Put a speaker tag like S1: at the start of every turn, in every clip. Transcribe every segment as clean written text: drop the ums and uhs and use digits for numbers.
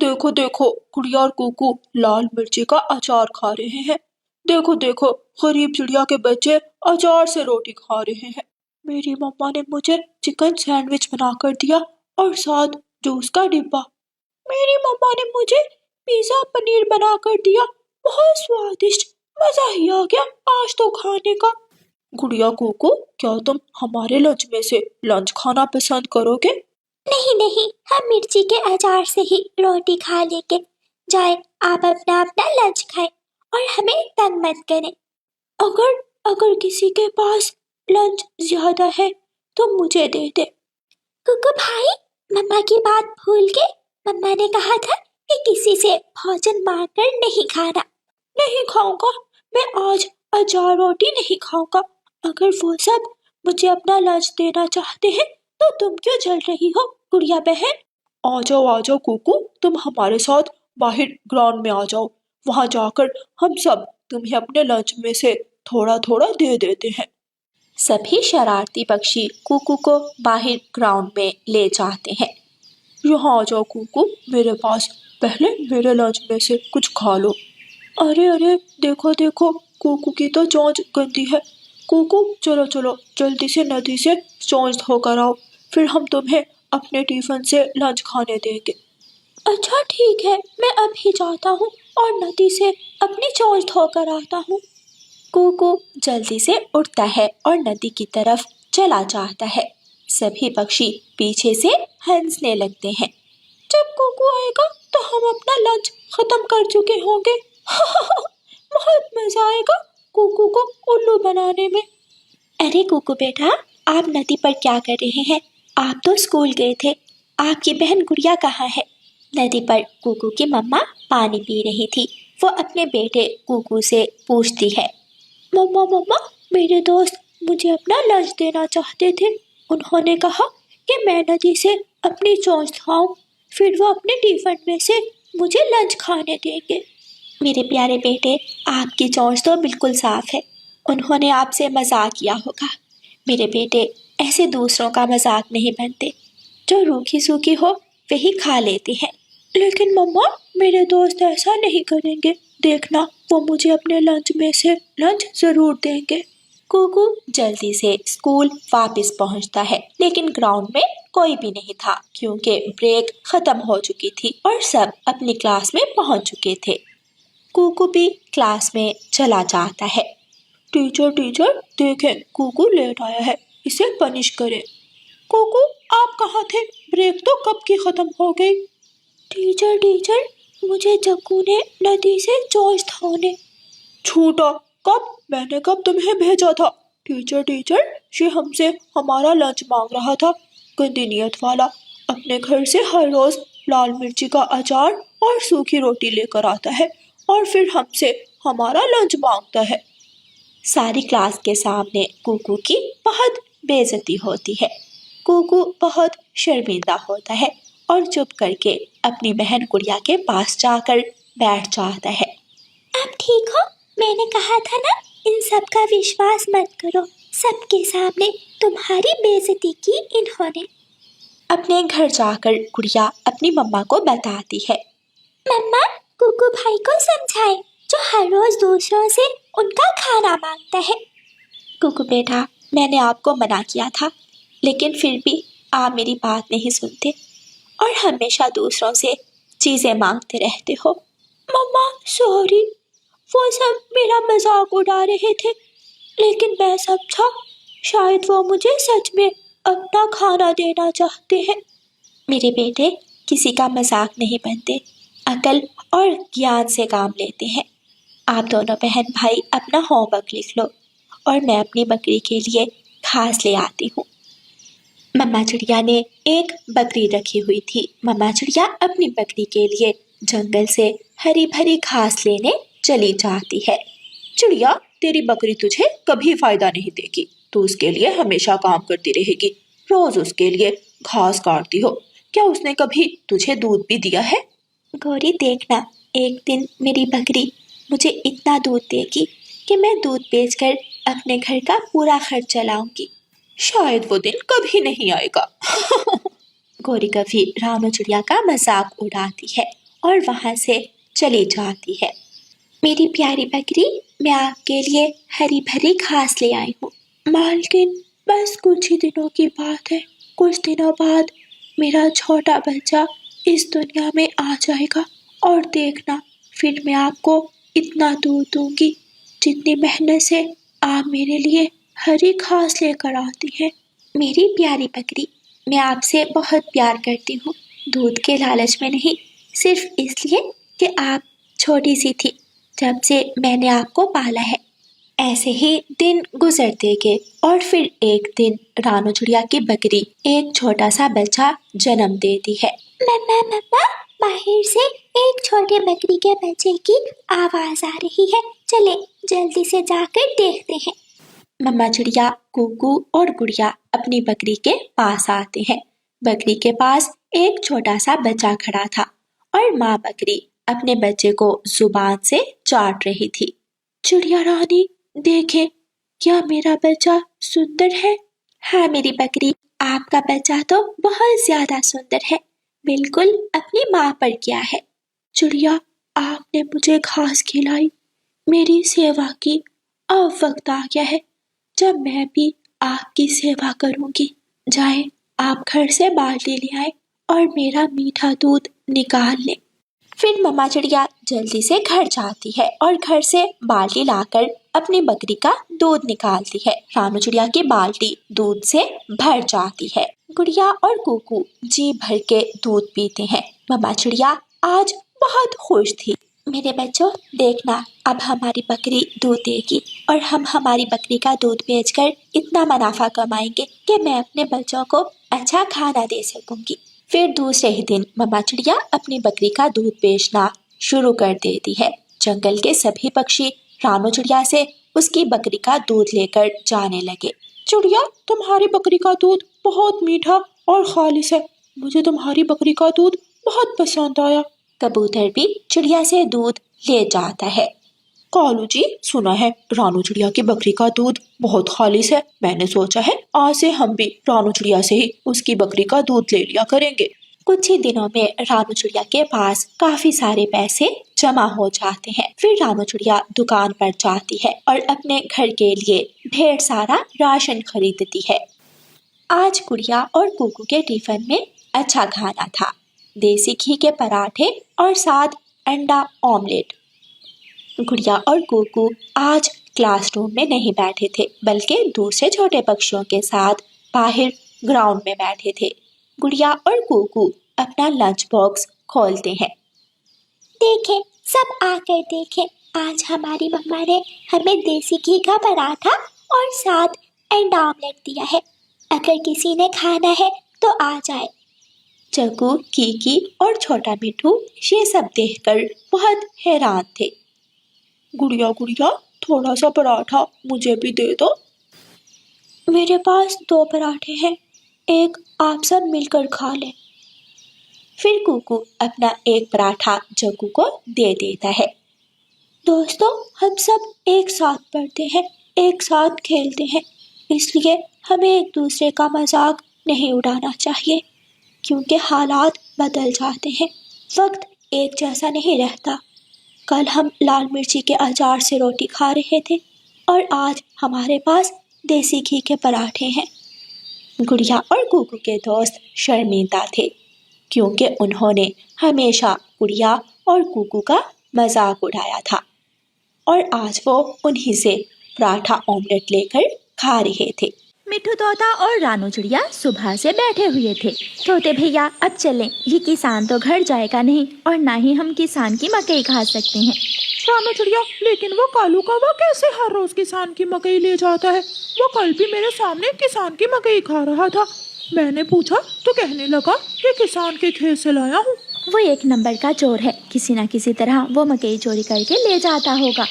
S1: دیکھو دیکھو، گڑیا اور کوکو لال مرچی کا اچار کھا رہے ہیں۔ دیکھو دیکھو، غریب چڑیا کے بچے اچار سے روٹی کھا رہے ہیں۔ میری مما نے مجھے چکن سینڈوچ بنا کر دیا اور ساتھ جوس کا ڈبہ۔ میری مما نے مجھے پیزا پنیر بنا کر دیا، بہت سوادشٹ، مزہ ہی آ گیا آج تو کھانے کا۔ گڑیا کوکو، کیا تم ہمارے لنچ میں سے لنچ کھانا پسند کرو گے؟
S2: نہیں نہیں، ہم مرچی کے اچار سے ہی روٹی کھا لیں گے۔ جائیں، آپ اپنا اپنا لنچ کھائیں اور ہمیں تنگ مت کریں۔ اگر کسی کے پاس لنچ زیادہ ہے تو مجھے دے دے۔ کوکو بھائی، مما کی بات بھول کے؟ مما نے کہا تھا کہ کسی سے بھوجن مانگ کر نہیں کھانا۔
S1: نہیں کھاؤں گا، میں آج اچار روٹی نہیں کھاؤں گا۔ اگر وہ سب مجھے اپنا لنچ دینا چاہتے ہیں تو تم کیوں جل رہی ہو گڑیا بہن؟ آ جاؤ کوکو، تم ہمارے ساتھ باہر گراؤنڈ میں آ جاؤ، وہاں جا کر ہم سب تمہیں اپنے لنچ میں سے تھوڑا تھوڑا دے دیتے ہیں۔
S3: سبھی شرارتی پکشی کوکو کو باہر گراؤنڈ میں لے جاتے ہیں۔
S1: یہاں آ جاؤ کوکو میرے پاس، پہلے میرے لنچ میں سے کچھ کھا لو۔ ارے دیکھو دیکھو، کوکو کی تو چونچ گندی ہے۔ کوکو چلو جلدی سے ندی سے چونچ دھو کر آؤ، پھر ہم تمہیں اپنے ٹیفن سے لنچ کھانے دیں گے۔
S2: اچھا ٹھیک ہے، میں ابھی جاتا ہوں اور ندی سے اپنی چونچ دھو کر آتا ہوں۔
S3: کوکو جلدی سے اٹھتا ہے اور ندی کی طرف چلا جاتا ہے۔ سبھی پکشی پیچھے سے ہنسنے لگتے ہیں۔
S1: جب کوکو آئے گا تو ہم اپنا لنچ ختم کر چکے ہوں گے۔ بہت مزہ آئے گا کوکو کو الو بنانے میں۔
S2: ارے کوکو بیٹا، آپ ندی پر کیا کر رہے ہیں؟ آپ تو اسکول گئے تھے۔ آپ کی بہن گڑیا کہاں ہے؟ ندی پر کوکو کی مما پانی پی رہی تھی۔ وہ اپنے بیٹے کوکو سے پوچھتی ہے،
S1: مما، میرے دوست مجھے اپنا لنچ دینا چاہتے تھے۔ انہوں نے کہا کہ میں ندی سے اپنی چونچ دھوؤں، پھر وہ اپنے ٹیفن میں سے مجھے لنچ کھانے دیں گے۔
S2: میرے پیارے بیٹے، آپ کی چونچ تو بالکل صاف ہے۔ انہوں نے آپ سے مذاق کیا ہوگا۔ میرے بیٹے، ایسے دوسروں کا مذاق نہیں بنتے۔ جو روکھی سوکھی ہو وہی کھا لیتے ہیں۔
S1: لیکن مما، میرے دوست ایسا نہیں کریں گے، دیکھنا وہ مجھے اپنے لنچ میں سے لنچ ضرور دیں گے۔
S3: کوکو جلدی سے اسکول واپس پہنچتا ہے، لیکن گراؤنڈ میں کوئی بھی نہیں تھا کیونکہ بریک ختم ہو چکی تھی اور سب اپنی کلاس میں پہنچ چکے تھے۔ کوکو بھی کلاس میں چلا جاتا ہے۔
S1: ٹیچر دیکھیں، کوکو لیٹ آیا ہے، اسے پنش کریں۔ کوکو، آپ کہاں تھے؟ بریک تو کب کی ختم ہو گئی۔ ٹیچر، مجھے جگو نے ندی سے چونچ دھونے۔ جھوٹا، کب؟ میں نے کب تمہیں بھیجا تھا؟ ٹیچر، یہ ہم سے ہمارا لنچ مانگ رہا تھا، گندی نیت والا۔ اپنے گھر سے ہر روز لال مرچی کا اچار اور سوکھی روٹی لے کر آتا ہے اور پھر ہم سے ہمارا لنچ مانگتا ہے۔
S3: ساری کلاس کے سامنے کوکو کی بہت بے عزتی ہوتی ہے۔ کوکو بہت شرمندہ ہوتا ہے اور چپ کر کے اپنی بہن گڑیا کے پاس جا کر بیٹھ جاتا ہے۔
S2: آپ ٹھیک ہو؟ میں نے کہا تھا نا، ان سب کا وشواس مت کرو، سب کے سامنے تمہاری بے عزتی کی انہوں نے۔
S3: اپنے گھر جا کر گڑیا اپنی مما کو بتاتی ہے۔
S2: مما، کوکو بھائی کو سمجھائیں، جو ہر روز دوسروں سے ان کا کھانا مانگتا ہے۔
S3: کوکو بیٹا، میں نے آپ کو منع کیا تھا، لیکن پھر بھی آپ میری بات نہیں سنتے اور ہمیشہ دوسروں سے چیزیں مانگتے رہتے ہو۔
S1: مما سوری، وہ سب میرا مذاق اڑا رہے تھے، لیکن میں سمجھا شاید وہ مجھے سچ میں اپنا کھانا دینا چاہتے ہیں۔
S3: میرے بیٹے، کسی کا مذاق نہیں بنتے، عقل اور گیان سے کام لیتے ہیں۔ آپ دونوں بہن بھائی اپنا ہوم ورک لکھ لو اور میں اپنی بکری کے لیے گھاس لے آتی ہوں۔ مما چڑیا نے ایک بکری رکھی ہوئی تھی۔ مما چڑیا اپنی بکری کے لیے جنگل سے ہری بھری گھاس لینے چلی جاتی ہے۔
S1: چڑیا، تیری بکری تجھے کبھی فائدہ نہیں دے گی، تو اس کے لیے ہمیشہ کام کرتی رہے گی، روز اس کے لیے گھاس کاٹتی ہو۔ کیا اس نے کبھی تجھے دودھ بھی دیا ہے؟
S2: گوری دیکھنا، ایک دن میری بکری مجھے اتنا دودھ دے گی کہ میں دودھ بیچ کر اپنے گھر کا پورا خرچ چلاؤں گی۔
S1: شاید وہ دن کبھی نہیں آئے گا۔
S3: گوری کبھی رانو چڑیا کا مذاق اڑاتی ہے और वहाँ से चली जाती है। मेरी प्यारी बकरी, मैं आपके लिए हरी भरी घास ले आई हूँ।
S1: मालकिन, बस कुछ ही दिनों की बात है, कुछ दिनों बाद मेरा छोटा बच्चा इस दुनिया में आ जाएगा और देखना, फिर मैं आपको इतना दूध दूंगी जितनी मेहनत से आप मेरे लिए हरी घास लेकर आती हैं।
S3: मेरी प्यारी बकरी, मैं आपसे बहुत प्यार करती हूँ, दूध के लालच में नहीं, सिर्फ इसलिए कि आप छोटी सी थी जब से मैंने आपको पाला है। ऐसे ही दिन गुजरते गए और फिर एक दिन रानू चिड़िया की बकरी एक छोटा सा बच्चा जन्म देती है।
S2: मम्मा मम्मा, बाहर से एक छोटे बकरी के बच्चे की आवाज आ रही है, चले जल्दी से जाकर देखते हैं।
S3: मम्मा चिड़िया, कुकू और गुड़िया अपनी बकरी के पास आते हैं। बकरी के पास एक छोटा सा बच्चा खड़ा था और माँ बकरी अपने बच्चे को जुबान से चाट रही थी।
S1: चिड़िया रानी, देखें, क्या मेरा बच्चा सुंदर है?
S3: हाँ मेरी बकरी, आपका बच्चा तो बहुत ज्यादा सुंदर है, बिल्कुल अपनी माँ पर किया है।
S1: चिड़िया, आपने मुझे घास खिलाई, मेरी सेवा की, अब वक्त आ गया है जब मैं भी आपकी सेवा करूंगी। जाए, आप घर से बाल्टी ले आए और मेरा मीठा दूध निकाल लें।
S3: फिर मम्मा चिड़िया जल्दी से घर जाती है और घर से बाल्टी लाकर अपनी बकरी का दूध निकालती है। रानू चिड़िया की बाल्टी दूध से भर जाती है। गुड़िया और कुकू जी भर के दूध पीते हैं। मम्मा चिड़िया आज बहुत खुश थी। मेरे बच्चों, देखना, अब हमारी बकरी दूध देगी और हम हमारी बकरी का दूध बेचकर इतना मुनाफा कमाएंगे कि मैं अपने बच्चों को अच्छा खाना दे सकूंगी। फिर दूसरे ही दिन मम्मा चिड़िया अपनी बकरी का दूध बेचना शुरू कर देती है। जंगल के सभी पक्षी रानू चिड़िया से उसकी बकरी का दूध लेकर जाने लगे।
S1: चिड़िया, तुम्हारी बकरी का दूध बहुत मीठा और खालिस है, मुझे तुम्हारी बकरी का दूध बहुत पसंद आया।
S3: कबूतर भी चिड़िया से दूध ले जाता है।
S1: कालू जी, सुना है रानू चिड़िया की बकरी का दूध बहुत खालिस है, मैंने सोचा है आज से हम भी रानू चिड़िया से ही उसकी बकरी का दूध ले लिया करेंगे।
S3: कुछ ही दिनों में रानू चिड़िया के पास काफी सारे पैसे जमा हो जाते हैं। फिर रानू चिड़िया दुकान पर जाती है और अपने घर के लिए ढेर सारा राशन खरीदती है। आज गुड़िया और कुकू के टिफिन में अच्छा खाना था, देसी घी के पराठे और साथ अंडा ऑमलेट। गुड़िया और कुकू आज क्लासरूम में नहीं बैठे थे, बल्कि दूसरे छोटे पक्षियों के साथ बाहर ग्राउंड में बैठे थे। गुड़िया और कुकू अपना लंच बॉक्स खोलते हैं।
S2: देखें, सब आकर देखें, आज हमारी मम्मा ने हमें देसी घी का पराठा और साथ अंडा ऑमलेट दिया है। अगर किसी ने खाना है तो आ जाए।
S3: चकू, कीकी और छोटा मिठू ये सब देखकर बहुत हैरान थे।
S1: गुड़िया गुड़िया, थोड़ा सा पराठा मुझे भी दे दो।
S2: मेरे पास 2 पराठे हैं, एक आप सब मिलकर खा लें।
S3: फिर कुकू अपना एक पराठा चकू को दे देता है।
S2: दोस्तों, हम सब एक साथ पढ़ते हैं, एक साथ खेलते हैं, इसलिए हमें एक दूसरे का मजाक नहीं उड़ाना चाहिए, क्योंकि हालात बदल जाते हैं, वक्त एक जैसा नहीं रहता। कल हम लाल मिर्ची के अचार से रोटी खा रहे थे और आज हमारे पास देसी घी के पराठे हैं।
S3: गुड़िया और कुकू के दोस्त शर्मिंदा थे, क्योंकि उन्होंने हमेशा गुड़िया और कुकू का मजाक उड़ाया था और आज वो उन्हीं से पराठा ऑमलेट लेकर खा रहे थे।
S4: मिठू तोता और रानू चिड़िया सुबह से बैठे हुए थे। तोते भैया, अब चलें, ये किसान तो घर जाएगा नहीं और ना ही हम किसान की मकई खा सकते हैं।
S1: रानू चिड़िया, लेकिन वो कालू कौवा कैसे हर रोज किसान की मकई ले जाता है? वो कल भी मेरे सामने किसान की मकई खा रहा था। मैंने पूछा तो कहने लगा कि किसान के खेत से लाया हूँ।
S4: वो एक नंबर का चोर है, किसी न किसी तरह वो मकई चोरी करके ले जाता होगा।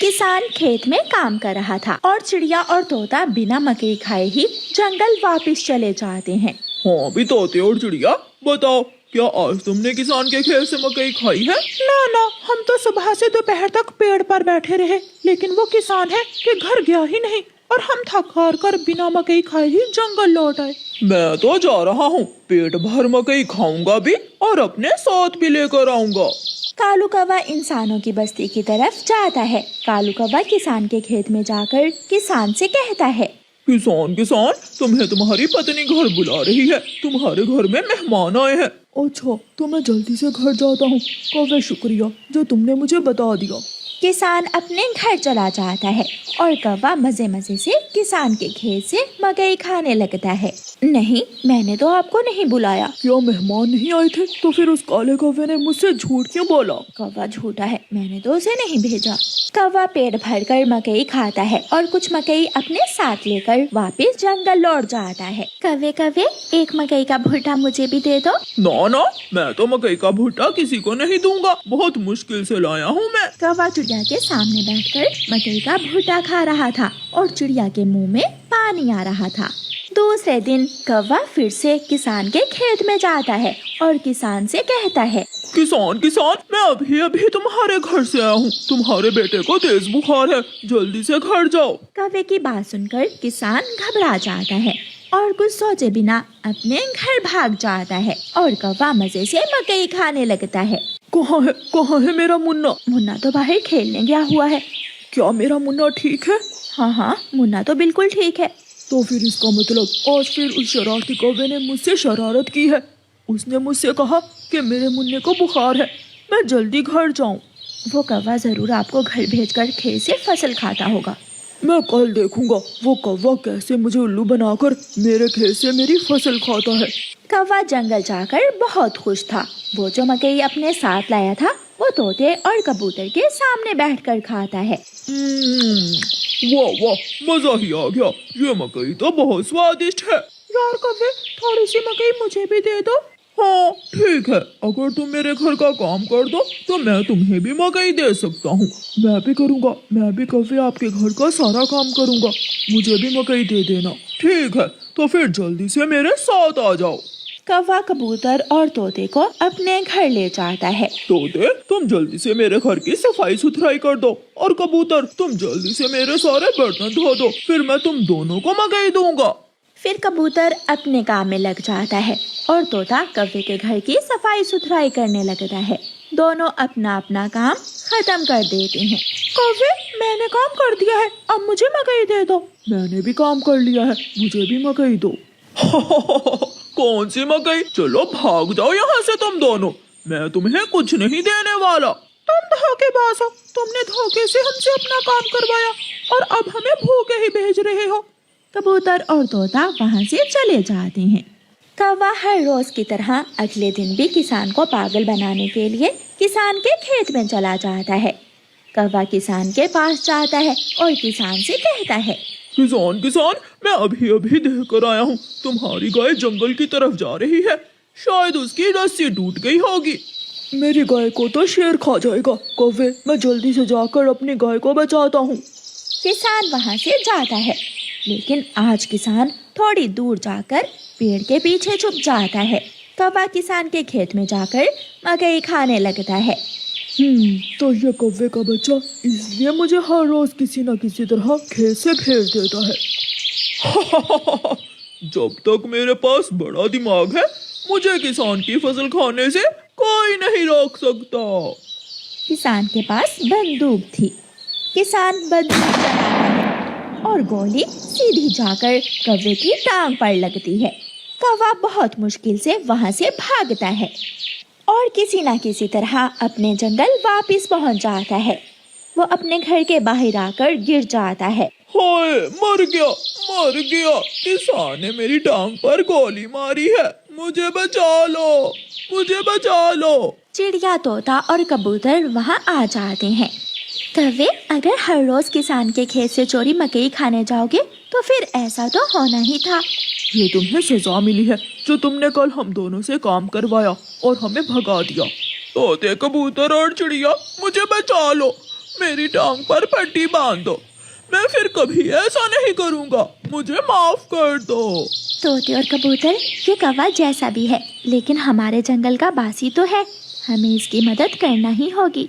S4: किसान खेत में काम कर रहा था और चिड़िया और तोता बिना मकई खाए ही जंगल वापस चले जाते हैं।
S5: हाँ भी तोते और चिड़िया, बताओ, क्या आज तुमने किसान के खेत से मकई खाई है?
S1: ना, हम तो सुबह से दोपहर तक पेड़ पर बैठे रहे, लेकिन वो किसान है कि घर गया ही नहीं।
S5: और हम थक हार कर बिना मकई खाए ही जंगल लौट आए। मैं तो जा रहा हूँ, पेट भर मकई खाऊंगा भी और अपने साथ भी लेकर आऊंगा।
S4: कालू कौवा इंसानों की बस्ती की तरफ जाता है। कालू कौवा किसान के खेत में जाकर किसान से कहता है,
S5: किसान किसान, तुम्हें तुम्हारी पत्नी घर बुला रही है, तुम्हारे घर में मेहमान आए हैं। अच्छा, तो मैं जल्दी से घर जाता हूँ। कौवे शुक्रिया जो तुमने मुझे बता दिया।
S4: किसान अपने घर चला जाता है और कौवा मजे मजे से किसान के खेत से मकई खाने लगता है। नहीं, मैंने तो आपको नहीं बुलाया।
S5: क्या मेहमान नहीं आए थे? तो फिर उस काले कौवे ने मुझसे झूठ क्यों बोला?
S4: कौवा झूठा है, मैंने तो उसे नहीं भेजा। कौवा पेट भरकर मकई खाता है और कुछ मकई अपने साथ लेकर वापस जंगल लौट जाता है। कौवे कौवे, एक मकई का भुट्टा मुझे भी दे दो।
S5: ना ना, मैं तो मकई का भुट्टा किसी को नहीं दूंगा, बहुत मुश्किल से लाया हूँ मैं।
S4: कौवा चिड़िया के सामने बैठकर मकई का भुट्टा खा रहा था और चिड़िया के मुंह में पानी आ रहा था। दूसरे दिन कौवा फिर से किसान के खेत में जाता है और किसान से कहता है,
S5: किसान किसान, मैं अभी अभी तुम्हारे घर से आया हूँ, तुम्हारे बेटे को तेज बुखार है, जल्दी से घर जाओ।
S4: कौवे की बात सुनकर किसान घबरा जाता है और कुछ सोचे बिना अपने घर भाग जाता है और कौवा मजे से मकई खाने लगता है।
S5: कहाँ है मेरा मुन्ना?
S4: मुन्ना तो बाहर खेलने गया हुआ है।
S5: क्या मेरा मुन्ना ठीक है?
S4: हाँ, मुन्ना तो बिल्कुल ठीक है।
S5: तो फिर इसका मतलब आज फिर उस शरारती कौवे ने मुझसे शरारत की है। उसने मुझसे कहा कि मेरे मुन्ने को बुखार है, मैं जल्दी घर जाऊं।
S4: वो कौवा जरूर आपको घर भेजकर खेत से फसल खाता होगा।
S5: मैं कल देखूंगा वो कौवा कैसे मुझे उल्लू बनाकर मेरे खेत से मेरी फसल खाता है।
S4: कौवा जंगल जाकर बहुत खुश था। वो जो मकई अपने साथ लाया था वो तोते और कबूतर के सामने बैठकर खाता है।
S5: वाह वाह, मजा ही आ गया, ये मकई तो बहुत स्वादिष्ट है। यार कौवे, थोड़ी सी मकई मुझे भी दे दो। हाँ ठीक है, अगर तुम मेरे घर का काम कर दो तो मैं तुम्हें भी मकई दे सकता हूँ। मैं भी करूँगा, मैं भी कौवे आपके घर का सारा काम करूँगा, मुझे भी मकई दे देना। ठीक है, तो फिर जल्दी से मेरे साथ आ जाओ।
S4: कौवा कबूतर और तोते को अपने घर ले जाता है।
S5: तोते, तुम जल्दी से मेरे घर की सफाई सुथराई कर दो, और कबूतर तुम जल्दी से मेरे सारे बर्तन धो दो, फिर मैं तुम दोनों को मकई दूंगा।
S4: फिर कबूतर अपने काम में लग जाता है और तोता कौवे के घर की सफाई सुथराई करने लगता है। दोनों अपना अपना काम खत्म कर देते हैं।
S5: कौवे, मैंने काम कर दिया है, अब मुझे मकई दे दो। मैंने भी काम कर लिया है, मुझे भी मकई दो। कौन सी मकई? चलो भाग जाओ यहाँ से तुम दोनों, मैं तुम्हें कुछ नहीं देने वाला। तुम धोखेबाज हो, तुमने धोखे से हमसे अपना काम करवाया और अब हमें भूखे ही भेज रहे हो।
S4: कबूतर और तोता वहाँ से चले जाते हैं। कौवा हर रोज की तरह अगले दिन भी किसान को पागल बनाने के लिए किसान के खेत में चला जाता है। कौवा किसान के पास जाता है और किसान से कहता है,
S5: किसान किसान, मैं अभी अभी देख कर आया हूँ, तुम्हारी गाय जंगल की तरफ जा रही है, शायद उसकी रस्सी टूट गई होगी। मेरी गाय को तो शेर खा जाएगा। कौवे, मैं जल्दी से जाकर अपनी गाय को बचाता हूँ।
S4: किसान वहाँ से जाता है, लेकिन आज किसान थोड़ी दूर जाकर पेड़ के पीछे छुप जाता है। कौवा किसान के खेत में जाकर मकई खाने लगता है।
S5: तो ये कौवे का बच्चा इसलिए मुझे हर रोज किसी न किसी तरह खेत से भेज देता है। जब तक मेरे पास बड़ा दिमाग है, मुझे किसान की फसल खाने से कोई नहीं रोक सकता।
S4: किसान के पास बंदूक थी। किसान बंदूक चलाता है और गोली सीधी जाकर कौवे की टांग पर लगती है। कौवा बहुत मुश्किल से वहाँ से भागता है और किसी न किसी तरह अपने जंगल वापस पहुँच जाता है। वो अपने घर के बाहर आकर गिर जाता है।
S5: हाय, मर गया, मर गया, किसान ने मेरी टांग पर गोली मारी है, मुझे बचा लो, मुझे बचा लो।
S4: चिड़िया, तोता और कबूतर वहाँ आ जाते हैं। कौवे, अगर हर रोज किसान के खेत से चोरी मकई खाने जाओगे तो फिर ऐसा तो होना ही था।
S5: ये तुम्हें सजा मिली है जो तुमने कल हम दोनों से काम करवाया और हमें भगा दिया। तोते, कबूतर और चिड़िया, मुझे बचा लो, मेरी टांग पर पट्टी बांध दो, मैं फिर कभी ऐसा नहीं करूँगा, मुझे माफ कर दो।
S4: तोते और कबूतर, ये कौवा जैसा भी है लेकिन हमारे जंगल का बासी तो है, हमें इसकी मदद करना ही होगी।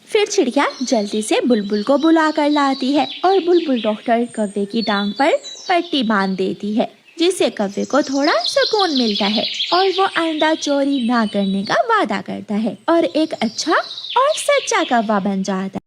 S4: फिर चिड़िया जल्दी से बुलबुल को बुला कर लाती है और बुलबुल डॉक्टर कौवे की टांग पर पट्टी बांध देती है, जिससे कौवे को थोड़ा सुकून मिलता है और वो आइंदा चोरी ना करने का वादा करता है और एक अच्छा और सच्चा कौवा बन जाता है।